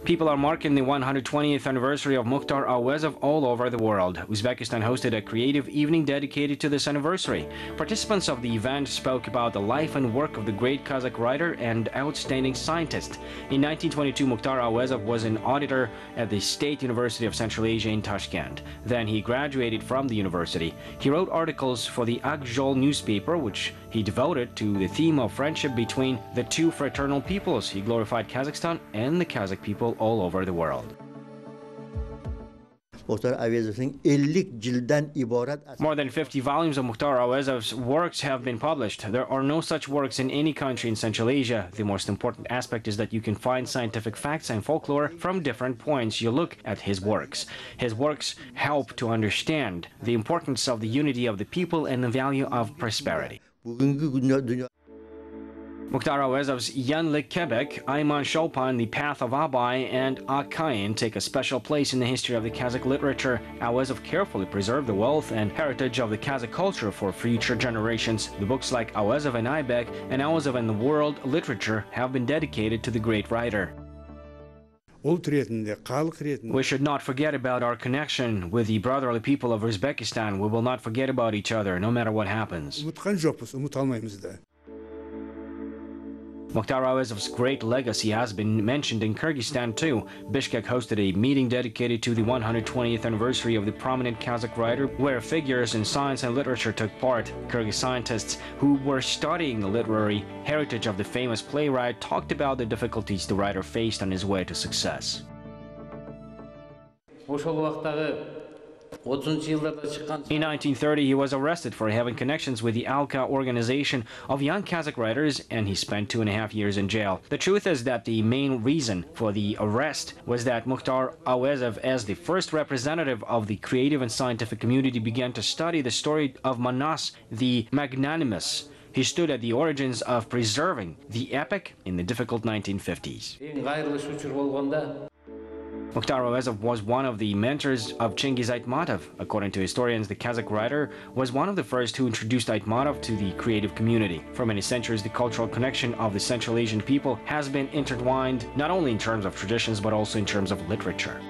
People are marking the 120th anniversary of Mukhtar Auezov all over the world. Uzbekistan hosted a creative evening dedicated to this anniversary. Participants of the event spoke about the life and work of the great Kazakh writer and outstanding scientist. In 1922, Mukhtar Auezov was an auditor at the State University of Central Asia in Tashkent. Then he graduated from the university. He wrote articles for the Joly newspaper, which he devoted to the theme of friendship between the two fraternal peoples. He glorified Kazakhstan and the Kazakh people all over the world. More than 50 volumes of Mukhtar Auezov's works have been published. There are no such works in any country in Central Asia. The most important aspect is that you can find scientific facts and folklore from different points you look at his works. His works help to understand the importance of the unity of the people and the value of prosperity. Mukhtar Auezov's Yanlik Jibek, Ayman Chopin, The Path of Abai, and Akain take a special place in the history of the Kazakh literature. Auezov carefully preserved the wealth and heritage of the Kazakh culture for future generations. The books like Auezov and Jibek and Auezov and the World Literature have been dedicated to the great writer. We should not forget about our connection with the brotherly people of Uzbekistan. We will not forget about each other, no matter what happens. Mukhtar Auezov's great legacy has been mentioned in Kyrgyzstan too. Bishkek hosted a meeting dedicated to the 120th anniversary of the prominent Kazakh writer, where figures in science and literature took part. Kyrgyz scientists who were studying the literary heritage of the famous playwright talked about the difficulties the writer faced on his way to success. In 1930, he was arrested for having connections with the Alka organization of young Kazakh writers, and he spent 2.5 years in jail. The truth is that the main reason for the arrest was that Mukhtar Auezov, as the first representative of the creative and scientific community, began to study the story of Manas the Magnanimous. He stood at the origins of preserving the epic in the difficult 1950s. Mukhtar Auezov was one of the mentors of Chingiz Aytmatov. According to historians, the Kazakh writer was one of the first who introduced Aytmatov to the creative community. For many centuries, the cultural connection of the Central Asian people has been intertwined not only in terms of traditions but also in terms of literature.